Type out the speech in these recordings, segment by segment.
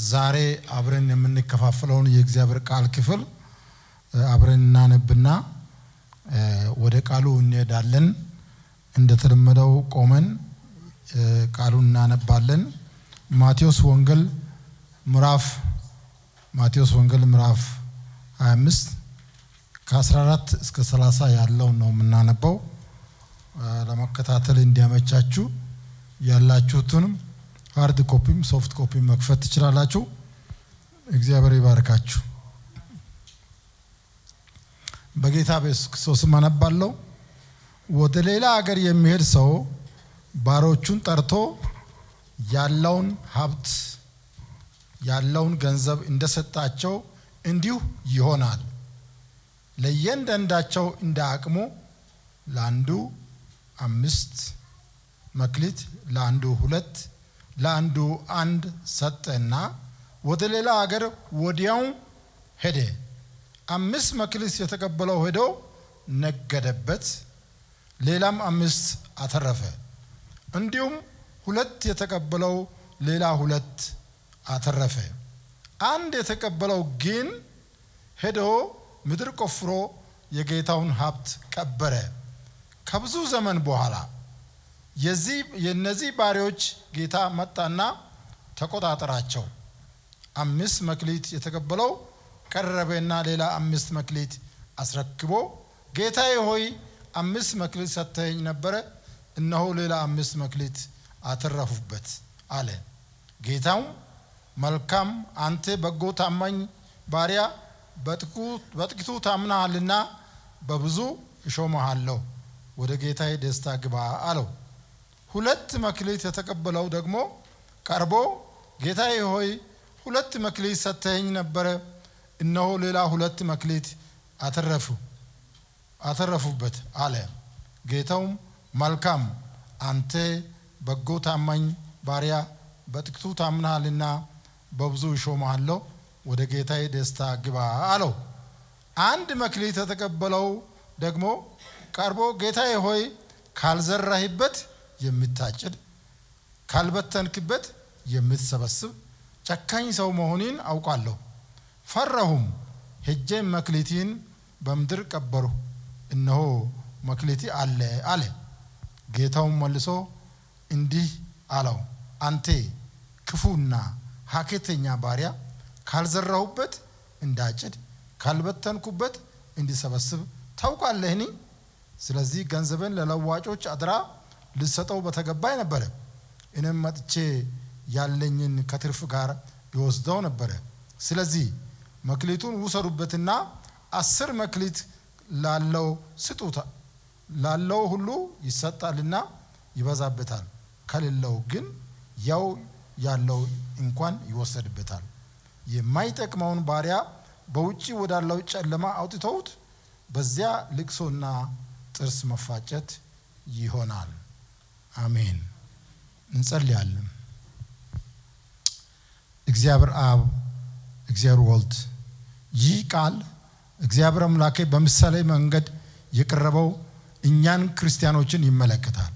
ዛሬ አብረን የምንከፋፈለውን የእግዚአብሔር ቃል ክፍል አብረን እናነብና ወደ ቃሉ እንሄዳለን። እንደተለመደው ቆመን ቃሉን እናነባለን። ማቴዎስ ወንጌል ምዕራፍ 25 ከ14 እስከ 30 ያለው ነው የምናነበው። ለመከታተል እንዲያመቻችሁ ያላችሁትን ሃርድ ኮፒም ሶፍት ኮፒም መክፈት ትችላላችሁ። እግዚአብሔር ይባርካችሁ። በጌታ በኢየሱስ ክርስቶስ አነባለሁ። ወደ ሌላ ሀገር የሚሄድ ሰው ባሮቹን ጠርቶ ያለውን ሀብት ያለውን ገንዘብ እንደሰጣቸው እንዲሁ ይሆናል። ለእያንዳንዳቸው እንደ አቅሙ ለአንዱ 5 መክሊት፣ ለአንዱ 2፣ ለአንዱ 1 ሰጠና ወደ ሌላ ሀገር ወዲያው ሄደ። 5 መክሊት የተቀበለው ሄዶ ነገደበት፣ ሌላም 5 አተረፈ። እንዲሁም 2 የተቀበለው ሌላ 2 አተረፈ። 1 የተቀበለው ግን ሄዶ ምድር ቆፍሮ የጌታውን ሀብት ቀበረ። ከብዙ ዘመን በኋላ የነዚህ ባሪያዎች ጌታ መጣና ተቆጣጠራቸው። 5 መክሊት የተቀበለው ቀረበና ሌላ 5 መክሊት አስረክቦ ጌታዬ ሆይ 5 መክሊት ሰጥተኸኝ ነበረ፣ እነሆ ሌላ 5 መክሊት አተረፉበት አለ። ጌታውም መልካም አንተ በጎ ታማኝ ባሪያ፣ በጥቂቱ ታምነሃልና በብዙ እሾምሃለሁ፣ ወደ ጌታዬ ደስታ ግባ አለው። 2 መክሊት የተቀበለው ደግሞ ቀርቦ ጌታዬ ሆይ 2 መክሊት ሰጥተኸኝ ነበረ፣ እነሆ ሌላ 2 መክሊት አተረፉበት አለ። ጌታውም መልካም አንተ በጎ ታማኝ ባሪያ፣ በጥቂቱ ታምነሃልና በብዙ እሾምሃለሁ፣ ወደ ጌታዬ ደስታ ግባ አለው። 1 መክሊት የተቀበለው ደግሞ ቀርቦ ጌታዬ ሆይ ካልዘራህበት የምታጭድ ካልበተንክበት የምትሰበስብ ጨካኝ ሰው መሆኔን አውቃለሁ። ፈራሁም፣ ሄጄም መክሊቴን በምድር ቀበርሁ፣ እነሆ መክሊቴ አለ። ጌታውም መልሶ እንዲህ አለው፣ አንተ ክፉና ሀኬተኛ ባሪያ፣ ካልዘራሁበት እንዳጭድ ካልበተንኩበት እንዲሰበስብ ታውቃለህኒ? ስለዚህ ገንዘብን ለለዋጮች አደራ ልሰጠው በተገባኝ ነበረ። እኔም መጥቼ ያለኝን ከትርፍ ጋር ይወስደው ነበረ። ስለዚህ መክሊቱን ውሰዱበትና 10 መክሊት ላለው ስጡት። ላለው ሁሉ ይሰጣልና ይበዛበታል፣ ከሌለው ግን ያው ያለው እንኳን ይወሰድበታል። የማይጠቅመውን ባሪያ በውጪ ወዳለው ጨለማ አውጥተውት በዚያ ልቅሶና ጥርስ መፋጨት ይሆናል። አሜን። እንጸልያለን። እግዚአብሔር አብ፣ እግዚአብሔር ወልድ፣ ይህ ቃል እግዚአብሔር አምላኬ በምሳሌ መንገድ የቀረበው እኛን ክርስቲያኖችን ይመለከታል።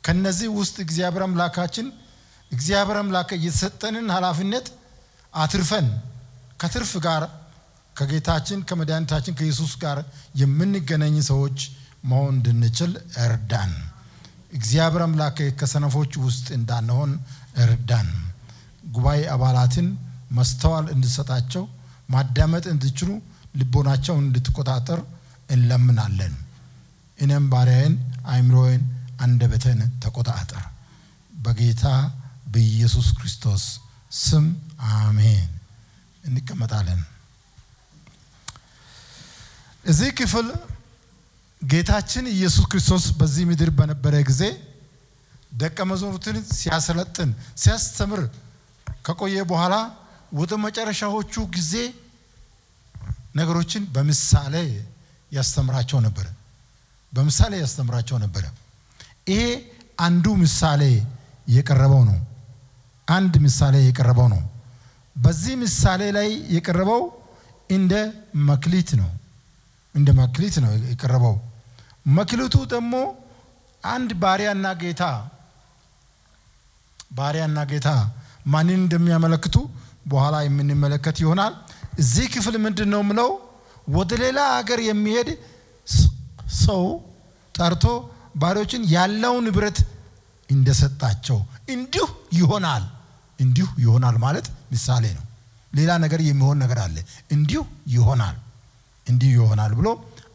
ከነዚህ ውስጥ እግዚአብሔር አምላክ የተሰጠንን ኃላፊነት አትርፈን ከትርፍ ጋር ከጌታችን ከመድኃኒታችን ከኢየሱስ ጋር የምንገናኝ ሰዎች መሆን እንድንችል እርዳን። እግዚአብሔር አምላክ ከሰነፎች ውስጥ እንዳንሆን እርዳን። ጉባኤ አባላትን ማስተዋል እንድሰጣቸው፣ ማዳመጥ እንድችሉ ልቦናቸውን እንድትቆጣጠር እንለምናለን። እኔም ባሪያዬን አእምሮዬን አንደበቴን ተቆጣጠር፣ በጌታ በኢየሱስ ክርስቶስ ስም አሜን። እንቀመጣለን። እዚህ ክፍል ጌታችን ኢየሱስ ክርስቶስ በዚህ ምድር በነበረ ጊዜ ደቀ መዛሙርትን ሲያሰለጥን ሲያስተምር ከቆየ በኋላ ወደ መጨረሻዎቹ ጊዜ ነገሮችን በምሳሌ ያስተምራቸው ነበር። ይሄ አንዱ ምሳሌ የቀረበው ነው። አንድ ምሳሌ የቀረበው ነው። በዚህ ምሳሌ ላይ የቀረበው እንደ መክሊት ነው የቀረበው። መክሊቱ ደግሞ አንድ ባሪያና ጌታ ማንን እንደሚያመለክቱ በኋላ የምንመለከት ይሆናል። እዚህ ክፍል ምንድነው ምለው ወደ ሌላ ሀገር የሚሄድ ሰው ጠርቶ ባሪያዎችን ያለው ንብረት እንደሰጣቸው እንዲሁ ይሆናል ማለት ምሳሌ ነው። ሌላ ነገር የሚሆን ነገር አለ። እንዲሁ ይሆናል ብሎ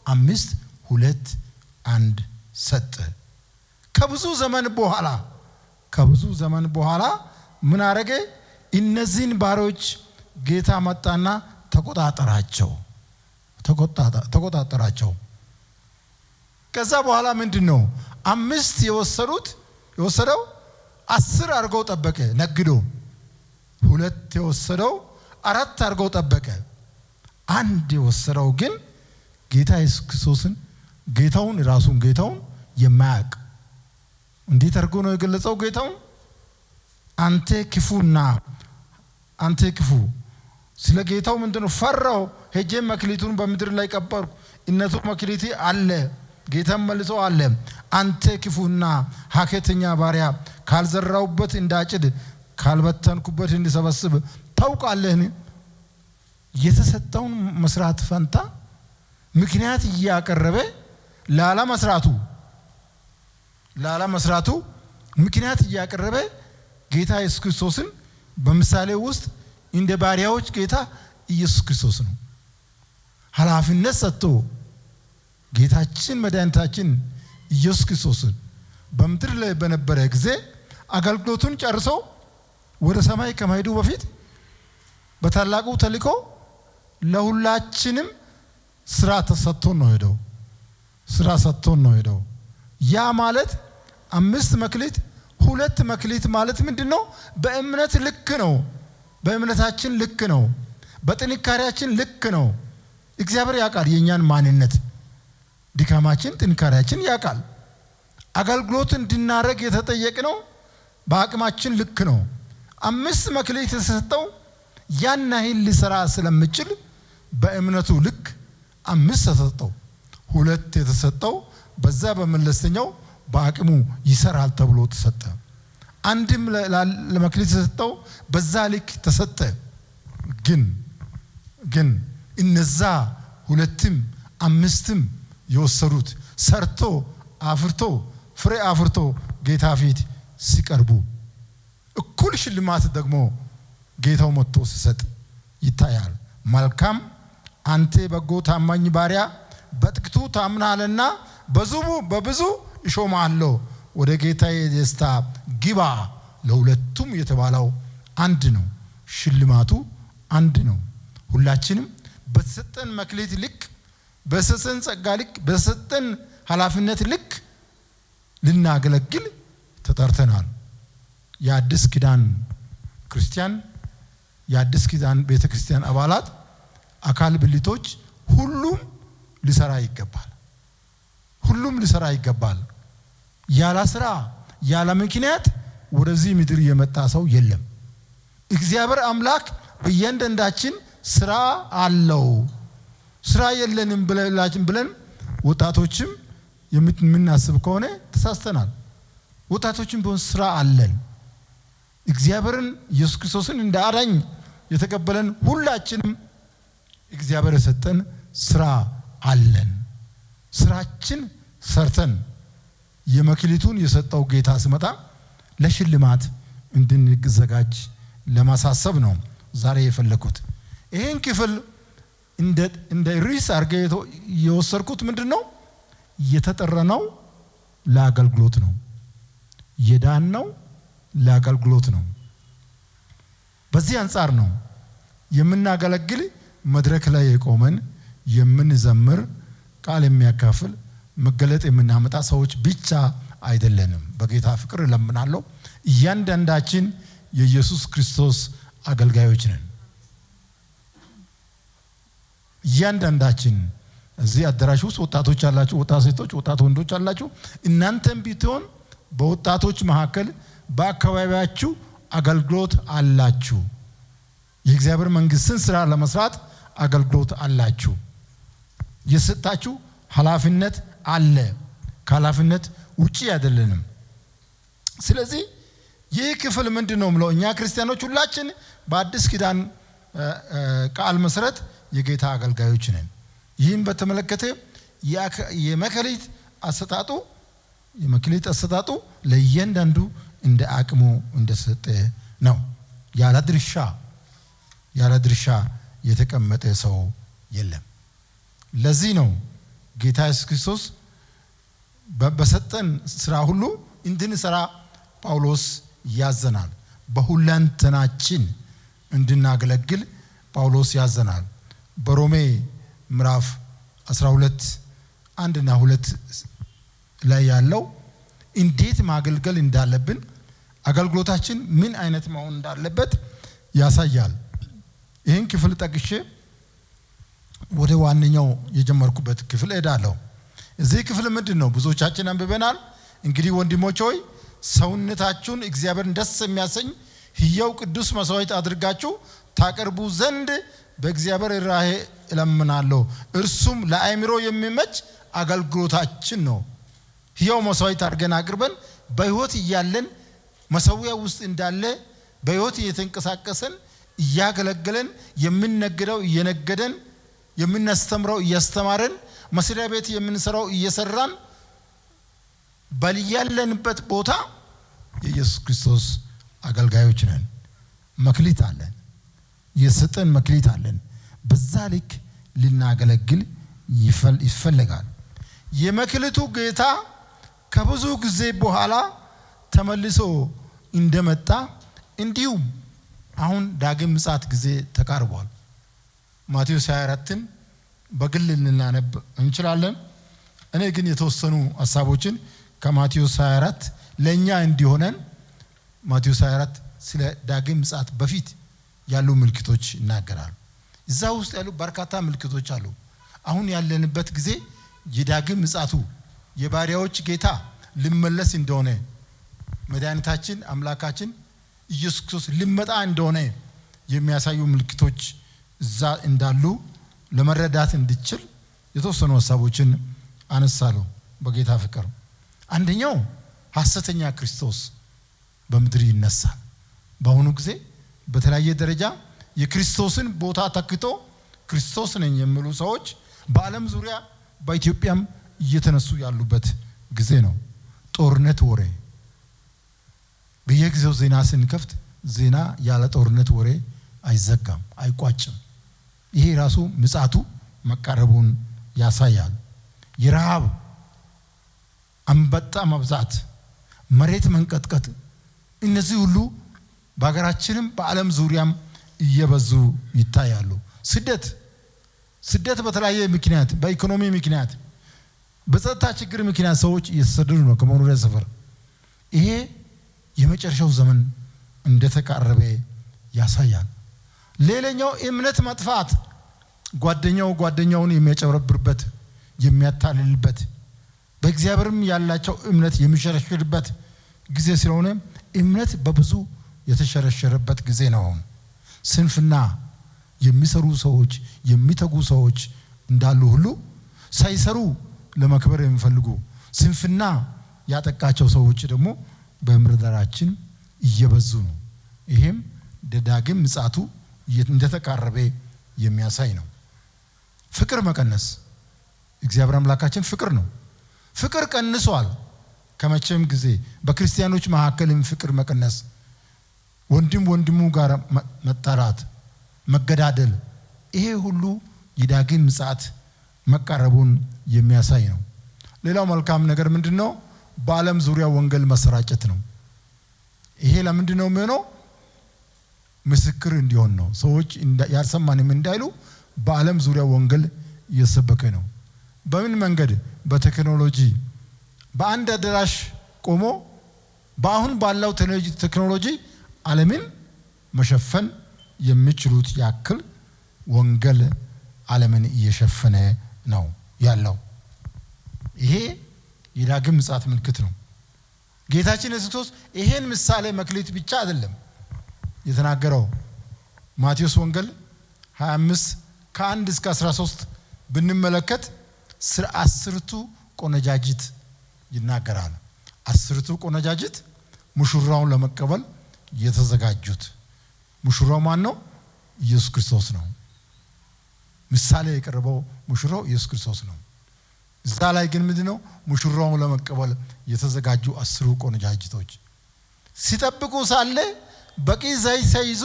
5 2 1 ሰጠ። ከብዙ ዘመን በኋላ ምን አረገ? እነዚህን ባሪያዎች ጌታ መጣና ተቆጣጠራቸው። ከዛ በኋላ ምንድነው 5 የወሰደው 10 አድርገው ጠበቀ ነግዶ። 2 የወሰደው 4 አድርገው ጠበቀ። 1 የወሰደው ግን ጌታ ኢየሱስ ክርስቶስን ራሱን ጌታውን የማያውቅ እንዴት አድርጎ ነው የገለጸው? ጌታውን አንተ ክፉ ስለ ጌታው ምንድነው ፈራው። ሄጄ መክሊቱን በምድር ላይ ቀበርኩ። እነቱ መክሊቴ አለ። ጌታም መልሶ አለ አንተ ክፉና ሐኬተኛ ባሪያ ካልዘራውበት እንዳጭድ ካልበተንኩበት እንድሰበስብ ታውቃለህን? የተሰጠውን መስራት ፈንታ ምክንያት እያቀረበ ላለመስራቱ ምክንያት እያቀረበ ጌታ ኢየሱስ ክርስቶስን በምሳሌ ውስጥ እንደ ባሪያዎች ጌታ ኢየሱስ ክርስቶስ ነው ኃላፊነት ሰጥቶ ጌታችን መድኃኒታችን ኢየሱስ ክርስቶስን በምድር ላይ በነበረ ጊዜ አገልግሎቱን ጨርሶ ወደ ሰማይ ከመሄዱ በፊት በታላቁ ተልእኮ ለሁላችንም ስራ ተሰጥቶን ነው ሄደው። ያ ማለት 5 መክሊት 2 መክሊት ማለት ምንድነው? በእምነት ልክ ነው። በእምነታችን ልክ ነው። በጥንካሬያችን ልክ ነው። እግዚአብሔር ያውቃል የኛን ማንነት፣ ድካማችን፣ ጥንካሬያችን ያውቃል። አገልግሎት እንድናረግ የተጠየቅነው በአቅማችን ልክ ነው። 5 መክሊት የተሰጠው ያን ያህል ሊሰራ ስለምችል በእምነቱ ልክ 5 ተሰጠው። 2 የተሰጠው በዛ በመለስተኛው በአቅሙ ይሰራል ተብሎ ተሰጠ። 1 ለመክሊት ተሰጠው በዛ ልክ ተሰጠ። ግን እነዛ 2ም 5ም የወሰዱት ሰርቶ አፍርቶ ፍሬ አፍርቶ ጌታ ፊት ሲቀርቡ እኩል ሽልማት ደግሞ ጌታው መጥቶ ሲሰጥ ይታያል። መልካም አንተ በጎ ታማኝ ባሪያ በጥቂቱ ታምናልና በብዙ እሾምሃለሁ፣ ወደ ጌታዬ ደስታ ግባ። ለሁለቱም የተባለው አንድ ነው። ሽልማቱ አንድ ነው። ሁላችንም በተሰጠን መክሊት ልክ፣ በተሰጠን ጸጋ ልክ፣ በተሰጠን ኃላፊነት ልክ ልናገለግል ተጠርተናል። የአዲስ ኪዳን ክርስቲያን፣ የአዲስ ኪዳን ቤተክርስቲያን አባላት፣ አካል ብልቶች ሁሉም ሊሰራ ይገባል። ያለ ስራ ያለ ምክንያት ወደዚህ ምድር የመጣ ሰው የለም። እግዚአብሔር አምላክ በእያንዳንዳችን ስራ አለው። ስራ የለንም ብለን ወጣቶችም የምናስብ ከሆነ ተሳስተናል። ወጣቶችም ቢሆን ስራ አለን። እግዚአብሔርን ኢየሱስ ክርስቶስን እንደ አዳኝ የተቀበለን ሁላችንም እግዚአብሔር የሰጠን ስራ አለን። ስራችን ሰርተን የመክሊቱን የሰጠው ጌታ ሲመጣ ለሽልማት እንድንዘጋጅ ለማሳሰብ ነው ዛሬ የፈለኩት። ይሄን ክፍል እንደ ርዕስ አድርጌ የወሰድኩት ምንድነው? የተጠራነው ለአገልግሎት ነው። የዳነው ለአገልግሎት ነው። በዚህ አንፃር ነው የምናገለግል መድረክ ላይ የቆመን የምንዘምር ቃል የሚያካፍል መገለጥ የምናመጣ ሰዎች ብቻ አይደለንም። በጌታ ፍቅር ለምናለው እያንዳንዳችን የኢየሱስ ክርስቶስ አገልጋዮች ነን። እያንዳንዳችን እዚህ አዳራሽ ውስጥ ወጣቶች አላችሁ፣ ወጣት ሴቶች፣ ወጣት ወንዶች አላችሁ። እናንተም ቢሆን በወጣቶች መካከል በአካባቢያችሁ አገልግሎት አላችሁ። የእግዚአብሔር መንግስትን ስራ ለመስራት አገልግሎት አላችሁ። የሰጣችሁ ኃላፊነት አለ። ከኃላፊነት ውጪ አይደለንም። ስለዚህ ይህ ክፍል ምንድነው ምለው እኛ ክርስቲያኖች ሁላችን በአዲስ ኪዳን ቃል መሰረት የጌታ አገልጋዮች ነን። ይህን በተመለከተ የመክሊት አሰጣጡ ለእያንዳንዱ እንደ አቅሙ እንደሰጠ ነው። ያለ ድርሻ የተቀመጠ ሰው የለም። ለዚህ ነው ጌታ ኢየሱስ ክርስቶስ በሰጠን ስራ ሁሉ እንድንሰራ ጳውሎስ ያዘናል። በሁለንተናችን እንድናገለግል ጳውሎስ ያዘናል። በሮሜ ምዕራፍ 12 1 እና 2 ላይ ያለው እንዴት ማገልገል እንዳለብን አገልግሎታችን ምን አይነት መሆን እንዳለበት ያሳያል። ይህን ክፍል ጠቅሼ ወደ ዋነኛው የጀመርኩበት ክፍል እሄዳለሁ። እዚህ ክፍል ምንድነው ብዙዎቻችን አንብበናል። እንግዲህ ወንድሞች ሆይ ሰውነታችሁን እግዚአብሔርን ደስ የሚያሰኝ ሕያው ቅዱስ መስዋዕት አድርጋችሁ ታቀርቡ ዘንድ በእግዚአብሔር ራሄ እለምናለሁ። እርሱም ለአእምሮ የሚመች አገልግሎታችን ነው። ሕያው መስዋዕት አድርገን አቅርበን በሕይወት እያለን መሰዊያ ውስጥ እንዳለ በሕይወት እየተንቀሳቀሰን እያገለገለን የምንነግደው እየነገደን የምናስተምረው እያስተማረን መስሪያ ቤት የምንሰራው እየሰራን ባልያለንበት ቦታ የኢየሱስ ክርስቶስ አገልጋዮች ነን። መክሊት አለን፣ የሰጠን መክሊት አለን። በዛ ልክ ልናገለግል ይፈልጋል። የመክሊቱ ጌታ ከብዙ ጊዜ በኋላ ተመልሶ እንደመጣ እንዲሁም አሁን ዳግም ምጽአት ጊዜ ተቃርቧል። ማቴዎስ 24ን በግል ልናነብ እንችላለን። እኔ ግን የተወሰኑ ሐሳቦችን ከማቴዎስ 24 ለኛ እንዲሆነን ማቴዎስ 24 ስለ ዳግም ምጽአት በፊት ያሉ ምልክቶች ይናገራል። እዛ ውስጥ ያሉ በርካታ ምልክቶች አሉ። አሁን ያለንበት ጊዜ የዳግም ምጽአቱ የባሪያዎች ጌታ ሊመለስ እንደሆነ መድኃኒታችን አምላካችን ኢየሱስ ክርስቶስ ሊመጣ እንደሆነ የሚያሳዩ ምልክቶች እዛ እንዳሉ ለመረዳት እንድችል የተወሰኑ ሐሳቦችን አነሳለሁ በጌታ ፍቅር። አንደኛው ሐሰተኛ ክርስቶስ በምድር ይነሳል። በአሁኑ ጊዜ በተለያየ ደረጃ የክርስቶስን ቦታ ተክቶ ክርስቶስ ነኝ የሚሉ ሰዎች በዓለም ዙሪያ በኢትዮጵያም እየተነሱ ያሉበት ጊዜ ነው። ጦርነት ወሬ በየጊዜው ዜና ስንከፍት ዜና ያለ ጦርነት ወሬ አይዘጋም፣ አይቋጭም። ይሄ ራሱ ምጽአቱ መቃረቡን ያሳያል። የረሃብ አንበጣ መብዛት፣ መሬት መንቀጥቀጥ፣ እነዚህ ሁሉ በሀገራችንም በዓለም ዙሪያም እየበዙ ይታያሉ። ስደት በተለያየ ምክንያት፣ በኢኮኖሚ ምክንያት፣ በጸጥታ ችግር ምክንያት ሰዎች እየተሰደዱ ነው ከመኖሪያ ሰፈር። ይሄ የመጨረሻው ዘመን እንደተቃረበ ያሳያል። ሌላኛው እምነት መጥፋት፣ ጓደኛውን የሚያጨበረብርበት የሚያታልልበት በእግዚአብሔርም ያላቸው እምነት የሚሸረሽርበት ጊዜ ስለሆነ እምነት በብዙ የተሸረሸረበት ጊዜ ነው። ስንፍና የሚሰሩ ሰዎች የሚተጉ ሰዎች እንዳሉ ሁሉ ሳይሰሩ ለመክበር የሚፈልጉ ስንፍና ያጠቃቸው ሰዎች ደግሞ በምድራችን እየበዙ ነው። ይሄም ዳግም ምጽአቱ እንደተቃረበ የሚያሳይ ነው። ፍቅር መቀነስ፣ እግዚአብሔር አምላካችን ፍቅር ነው። ፍቅር ቀንሷል ከመቼም ጊዜ። በክርስቲያኖች መካከልም ፍቅር መቀነስ፣ ወንድሙ ጋር መጣላት፣ መገዳደል፣ ይሄ ሁሉ የዳግም ምጽአት መቃረቡን የሚያሳይ ነው። ሌላው መልካም ነገር ምንድነው? በዓለም ዙሪያ ወንጌል መሰራጨት ነው። ይሄ ለምንድነው የሚሆነው? ምስክር እንዲሆን ነው። ሰዎች ያልሰማንም እንዳይሉ በዓለም ዙሪያ ወንጌል እየሰበከ ነው። በምን መንገድ? በቴክኖሎጂ በአንድ አዳራሽ ቆሞ በአሁን ባለው ቴክኖሎጂ ዓለምን መሸፈን የሚችሉት ያክል ወንጌል ዓለምን እየሸፈነ ነው ያለው። ይሄ የዳግም ምጽአት ምልክት ነው። ጌታችን ኢየሱስ ክርስቶስ ይሄን ምሳሌ መክሊት ብቻ አይደለም የተናገረው። ማቴዎስ ወንጌል 25 ከ1 እስከ 13 ብንመለከት ስለ 10ቱ ቆነጃጅት ይናገራል። 10ቱ ቆነጃጅት ሙሽራውን ለመቀበል የተዘጋጁት። ሙሽራው ማን ነው? ኢየሱስ ክርስቶስ ነው። ምሳሌ የቀረበው ሙሽራው ኢየሱስ ክርስቶስ ነው። እዛ ላይ ግን ምንድነው? ሙሽራውን ለመቀበል የተዘጋጁ 10 ቆነጃጅቶች ሲጠብቁ ሳለ በቂ ዘይት ሳይዙ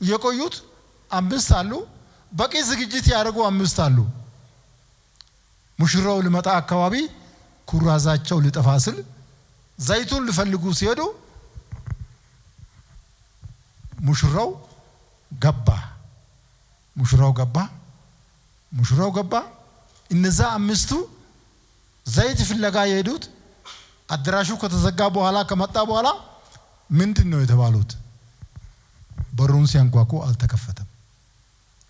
የቆዩት 5 አሉ። በቂ ዝግጅት ያደረጉ 5 አሉ። ሙሽራው ሊመጣ አካባቢ ኩራዛቸው ሊጠፋ ስል ዘይቱን ሊፈልጉ ሲሄዱ ሙሽራው ገባ። እነዛ 5ቱ ዘይት ፍለጋ የሄዱት አዳራሹ ከተዘጋ በኋላ ከመጣ በኋላ ምንድነው የተባሉት? በሩን ሲያንኳኩ አልተከፈተም።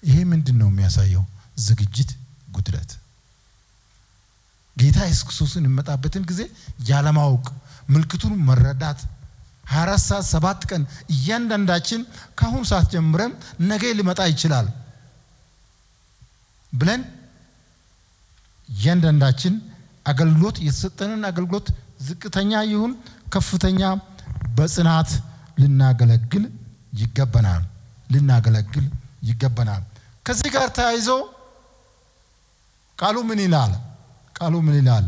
ይሄ ምንድነው የሚያሳየው? ዝግጅት ጉድለት። ጌታ ኢየሱስ ክርስቶስን እንመጣበትን ጊዜ ያለማወቅ ምልክቱን መረዳት 24 ሰዓት 7 ቀን እያንዳንዳችን ካሁን ሰዓት ጀምረን ነገ ሊመጣ ይችላል ብለን እያንዳንዳችን አገልግሎት የተሰጠንን አገልግሎት ዝቅተኛ ይሁን ከፍተኛ በጽናት ልናገለግል ይገባናል። ከዚህ ጋር ተያይዞ ቃሉ ምን ይላል?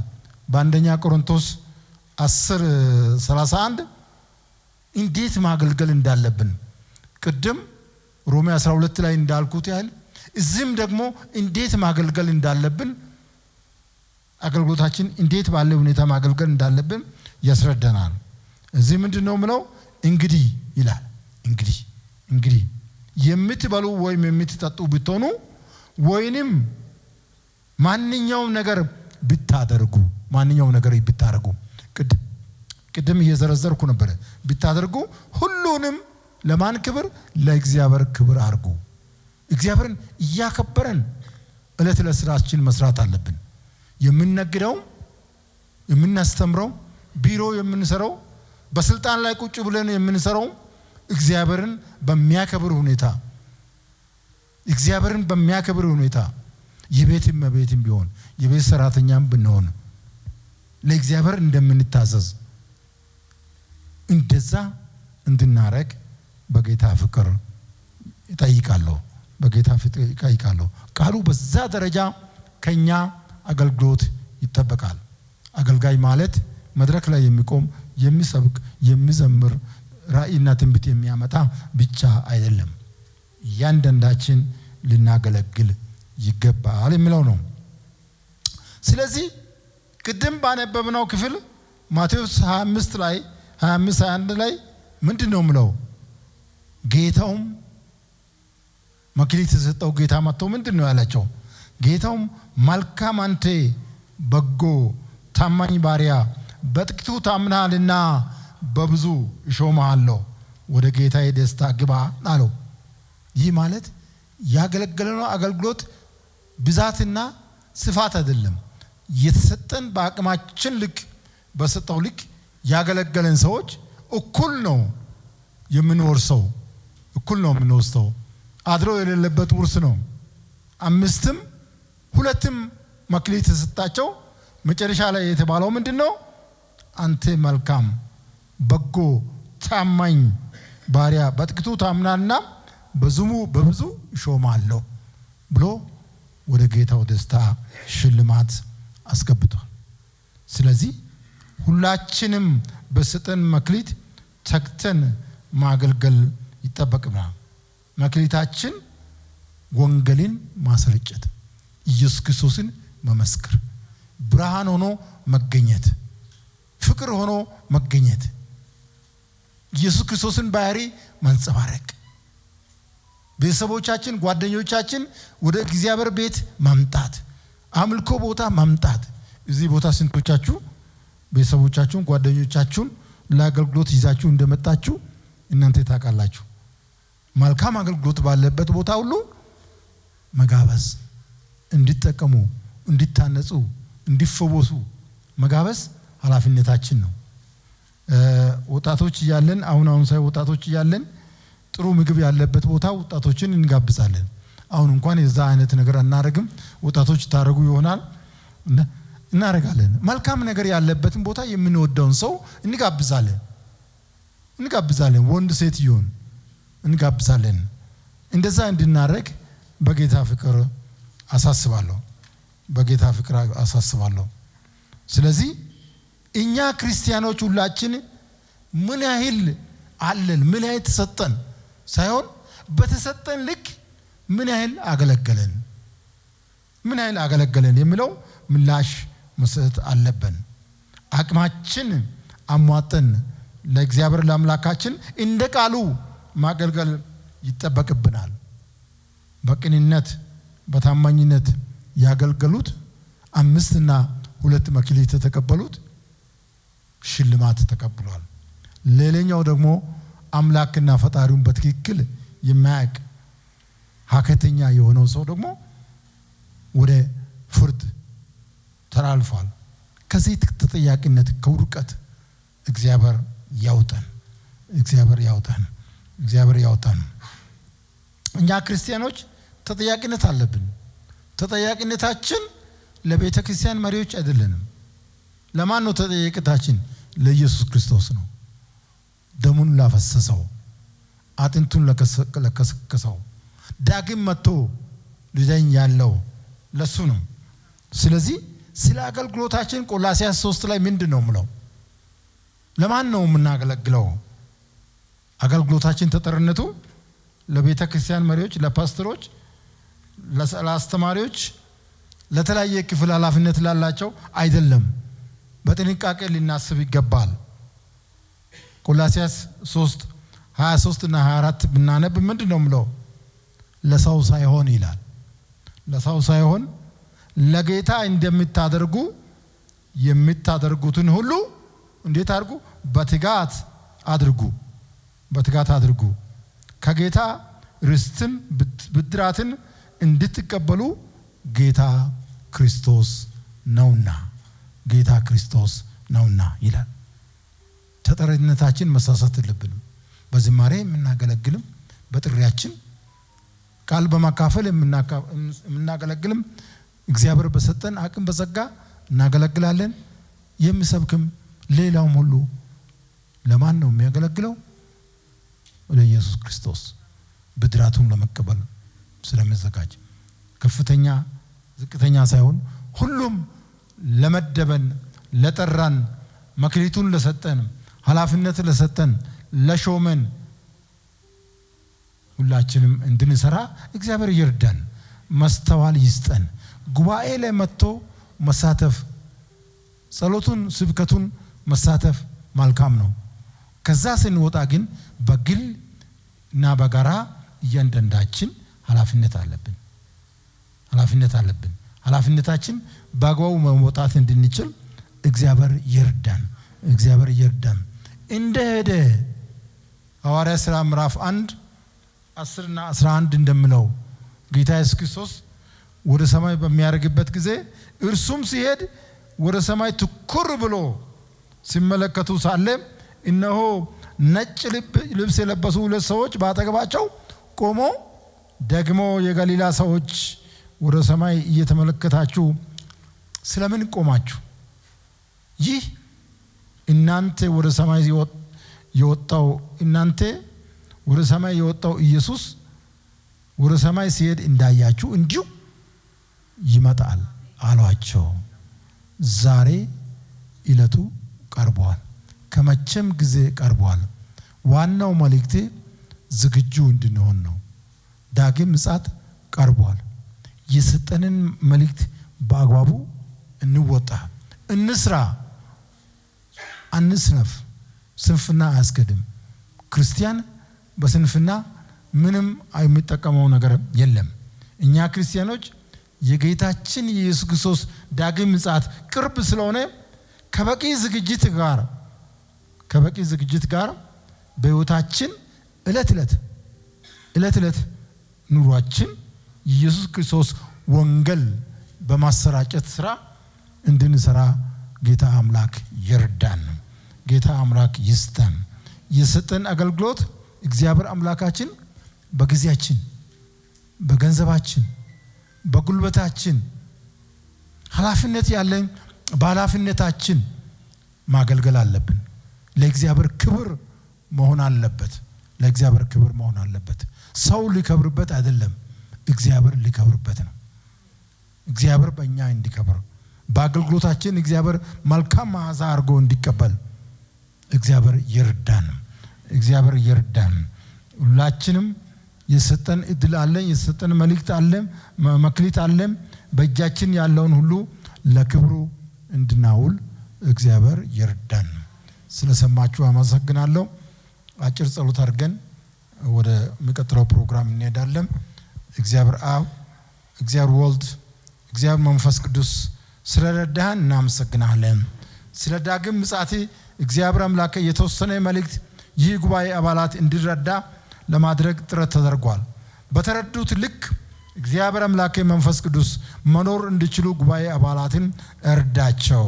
በአንደኛ ቆሮንቶስ 10:31 እንዴት ማገልገል እንዳለብን ቅድም ሮሜ 12 ላይ እንዳልኩት ያህል እዚህም ደግሞ እንዴት ማገልገል እንዳለብን አገልግሎታችን እንዴት ባለ ሁኔታ ማገልገል እንዳለብን ያስረዳናል። እዚህ ምንድነው ምለው? እንግዲህ ይላል እንግዲህ የምትበሉ ወይም የምትጠጡ ብትሆኑ ወይንም ማንኛውም ነገር ብታደርጉ ቅድም እየዘረዘርኩ ነበር። ብታደርጉ ሁሉንም ለማን ክብር? ለእግዚአብሔር ክብር አድርጉ። እግዚአብሔርን እያከበረን እለት ለስራችን መስራት አለብን። የምንነግደው፣ የምናስተምረው፣ ቢሮ የምንሰራው፣ በስልጣን ላይ ቁጭ ብለን የምንሰራው እግዚአብሔርን በሚያከብር ሁኔታ የቤትም ቢሆን የቤት ሰራተኛም ብንሆን ለእግዚአብሔር እንደምንታዘዝ እንደዛ እንድናረግ በጌታ ፍቅር እጠይቃለሁ። ቃሉ በዛ ደረጃ ከኛ አገልግሎት ይጠበቃል። አገልጋይ ማለት መድረክ ላይ የሚቆም የሚሰብክ የሚዘምር ራእይና ትንቢት የሚያመጣ ብቻ አይደለም። እያንዳንዳችን ልናገለግል ይገባል የሚለው ነው። ስለዚህ ቅድም ባነበብነው ክፍል ማቴዎስ 25:21 ላይ ምንድነው ምለው? ጌታውም መክሊት የሰጠው ጌታ መጥቶ ምንድነው ያላቸው? ጌታውም መልካም አንተ በጎ ታማኝ ባሪያ በጥቂቱ ታምናልና በብዙ እሾምሃለሁ ወደ ጌታዬ ደስታ ግባ አለው። ይህ ማለት ያገለገለነው አገልግሎት ብዛትና ስፋት አይደለም። የተሰጠን በአቅማችን ልክ በሰጠው ልክ ያገለገለን ሰዎች እኩል ነው የምንወርሰው፣ እኩል ነው የምንወስደው። አድሮ የሌለበት ውርስ ነው። 5ም 2ም መክሊት ተሰጣቸው። መጨረሻ ላይ የተባለው ምንድነው? አንተ መልካም በጎ ታማኝ ባሪያ በጥቂቱ ታምናልና በብዙ እሾምሃለሁ ብሎ ወደ ጌታው ደስታ ሽልማት አስገብቷል። ስለዚህ ሁላችንም በሰጠን መክሊት ተግተን ማገልገል ይጠበቅብናል። መክሊታችን ወንጌልን ማስረጨት፣ ኢየሱስ ክርስቶስን መመስከር፣ ብርሃን ሆኖ መገኘት፣ ፍቅር ሆኖ መገኘት፣ ኢየሱስ ክርስቶስን ባህሪ መንጸባረቅ፣ ቤተሰቦቻችን ጓደኞቻችን ወደ እግዚአብሔር ቤት ማምጣት፣ አምልኮ ቦታ ማምጣት። እዚህ ቦታ ስንቶቻችሁ ቤተሰቦቻችሁን ጓደኞቻችሁን ለአገልግሎት ይዛችሁ እንደመጣችሁ እናንተ ታውቃላችሁ። መልካም አገልግሎት ባለበት ቦታ ሁሉ መጋበዝ፣ እንዲጠቀሙ፣ እንዲታነጹ፣ እንዲፈወሱ መጋበዝ ኃላፊነታችን ነው። ወጣቶች እያለን አሁን ወጣቶች እያለን ጥሩ ምግብ ያለበት ቦታ ወጣቶችን እንጋብዛለን። አሁን እንኳን የዛ አይነት ነገር አናረግም። ወጣቶች ታረጉ ይሆናል። እናደርጋለን። መልካም ነገር ያለበትን ቦታ የምንወደውን ሰው እንጋብዛለን። ወንድ ሴት ይሁን እንጋብዛለን። እንደዛ እንድናደርግ በጌታ ፍቅር አሳስባለሁ። ስለዚህ እኛ ክርስቲያኖች ሁላችን ምን ያህል አለን፣ ምን ያህል ተሰጠን ሳይሆን በተሰጠን ልክ ምን ያህል አገለገለን የሚለው ምላሽ መስጠት አለብን። አቅማችን አሟጠን ለእግዚአብሔር ለአምላካችን እንደ ቃሉ ማገልገል ይጠበቅብናል። በቅንነት በታማኝነት ያገልገሉት 5 እና 2 መክሊት የተቀበሉት ሽልማት ተቀብሏል። ሌላኛው ደግሞ አምላክና ፈጣሪውን በትክክል የማያውቅ ሀከተኛ የሆነው ሰው ደግሞ ወደ ፍርድ ተላልፏል። ከዚህ ተጠያቂነት ከውድቀት እግዚአብሔር ያውጣን። እኛ ክርስቲያኖች ተጠያቂነት አለብን። ተጠያቂነታችን ለቤተ ክርስቲያን መሪዎች አይደለንም። ለማን ነው ተጠያቂነታችን? ለኢየሱስ ክርስቶስ ነው። ደሙን ላፈሰሰው፣ አጥንቱን ለከሰከሰው፣ ዳግም መጥቶ ሊዳኝ ያለው ለሱ ነው። ስለዚህ ስለ አገልግሎታችን ቆላስይስ 3 ላይ ምንድን ነው የምለው? ለማን ነው የምናገለግለው? አገልግሎታችን ተጠርነቱ ለቤተ ክርስቲያን መሪዎች፣ ለፓስተሮች፣ ለአስተማሪዎች፣ ለተለያየ ክፍል ኃላፊነት ላላቸው አይደለም። በጥንቃቄ ልናስብ ይገባል። ቆላስይስ 3:23 እና 24 ብናነብ ምንድን ነው የምለው? ለሰው ሳይሆን ይላል። ለሰው ሳይሆን ለጌታ እንደምታደርጉ የምታደርጉትን ሁሉ እንዴት አድርጉ? በትጋት አድርጉ። ከጌታ ርስትን ብድራትን እንድትቀበሉ ጌታ ክርስቶስ ነውና ይላል። ተጠሪነታችን መሳሳት የለብንም። በዝማሬ የምናገለግልም፣ በጥሪያችን ቃል በማካፈል የምናገለግልም፣ እግዚአብሔር በሰጠን አቅም በጸጋ እናገለግላለን። የሚሰብክም ሌላውም ሁሉ ለማን ነው የሚያገለግለው? ለኢየሱስ ክርስቶስ ብድራቱን ለመቀበል ስለሚዘጋጅ ከፍተኛ ዝቅተኛ ሳይሆን ሁሉም ለመደበን፣ ለጠራን፣ መክሊቱን ለሰጠን፣ ኃላፊነት ለሰጠን፣ ለሾመን ሁላችንም እንድንሰራ እግዚአብሔር ይርዳን፣ ማስተዋል ይስጠን። ጉባኤ ላይ መጥቶ መሳተፍ፣ ጸሎቱን፣ ስብከቱን መሳተፍ መልካም ነው። ከዛ ስንወጣ ግን በግል እና በጋራ እያንዳንዳችን ኃላፊነት አለብን። ኃላፊነታችን በአግባቡ መወጣት እንድንችል እግዚአብሔር ይርዳን። እንደሄደ ሐዋርያት ሥራ ምዕራፍ 1:10 እና 11 እንደምለው ጌታ ኢየሱስ ክርስቶስ ወደ ሰማይ በሚያርግበት ጊዜ እርሱም ሲሄድ ወደ ሰማይ ትኩር ብሎ ሲመለከቱ ሳለ እነሆ ነጭ ልብስ የለበሱ 2 ሰዎች በአጠገባቸው ቆሞ ደግሞ የገሊላ ሰዎች ወደ ሰማይ እየተመለከታችሁ ስለምን ቆማችሁ? ይህ እናንተ ወደ ሰማይ የወጣው ኢየሱስ ወደ ሰማይ ሲሄድ እንዳያችሁ እንዲሁ ይመጣል አሏቸው። ዛሬ ዕለቱ ቀርቧል፣ ከመቼም ጊዜ ቀርቧል። ዋናው መልእክቴ ዝግጁ እንድንሆን ነው። ዳግም ምጽአት ቀርቧል። የሰጠንን መልእክት በአግባቡ እንወጣ፣ እንስራ፣ አንስነፍ። ስንፍና አያስገድም። ክርስቲያን በስንፍና ምንም የሚጠቀመው ነገር የለም። እኛ ክርስቲያኖች የጌታችን የኢየሱስ ክርስቶስ ዳግም ምጽአት ቅርብ ስለሆነ ከበቂ ዝግጅት ጋር በሕይወታችን ዕለት ዕለት ኑሯችን ኢየሱስ ክርስቶስ ወንጌል በማሰራጨት ስራ እንድንሰራ ጌታ አምላክ ይርዳን። ጌታ አምላክ ይስጠን። የሰጠን አገልግሎት እግዚአብሔር አምላካችን በጊዜያችን፣ በገንዘባችን፣ በጉልበታችን ኃላፊነት ያለን ባላፍነታችን ማገልገል አለብን። ለእግዚአብሔር ክብር መሆን አለበት። ለእግዚአብሔር ክብር መሆን አለበት። ሰው ሊከብርበት አይደለም፣ እግዚአብሔር ሊከብርበት ነው። እግዚአብሔር በእኛ እንዲከብር በአገልግሎታችን እግዚአብሔር መልካም መዓዛ አድርጎ እንዲቀበል እግዚአብሔር ይርዳን። እግዚአብሔር ይርዳን። ሁላችንም የሰጠን እድል አለ፣ የሰጠን መልእክት አለ፣ መክሊት አለ። በእጃችን ያለውን ሁሉ ለክብሩ እንድናውል እግዚአብሔር ይርዳን። ስለሰማችሁ አመሰግናለሁ። አጭር ጸሎት አድርገን ወደ የሚቀጥለው ፕሮግራም እንሄዳለን። እግዚአብሔር አብ፣ እግዚአብሔር ወልድ፣ እግዚአብሔር መንፈስ ቅዱስ ስለረዳህን እናመሰግናለን። ስለ ዳግም ምጽአት እግዚአብሔር አምላክ የተወሰነ መልእክት ይህ ጉባኤ አባላት እንዲረዳ ለማድረግ ጥረት ተደርጓል። በተረዱት ልክ እግዚአብሔር አምላክ መንፈስ ቅዱስ መኖር እንዲችሉ ጉባኤ አባላትን እርዳቸው።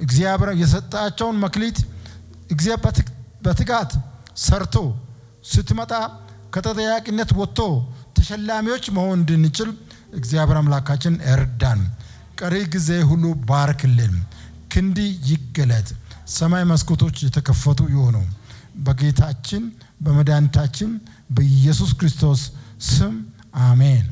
እግዚአብሔር የሰጣቸውን መክሊት እግዚአብሔር በትጋት ሰርቶ ስትመጣ ከተጠያቂነት ወጥቶ ተሸላሚዎች መሆን እንድንችል እግዚአብሔር አምላካችን እርዳን። ቀሪ ጊዜ ሁሉ ባርክልን። ክንዲ ይገለጥ። ሰማይ መስኮቶች የተከፈቱ ይሆኑ። በጌታችን በመድኃኒታችን በኢየሱስ ክርስቶስ ስም አሜን።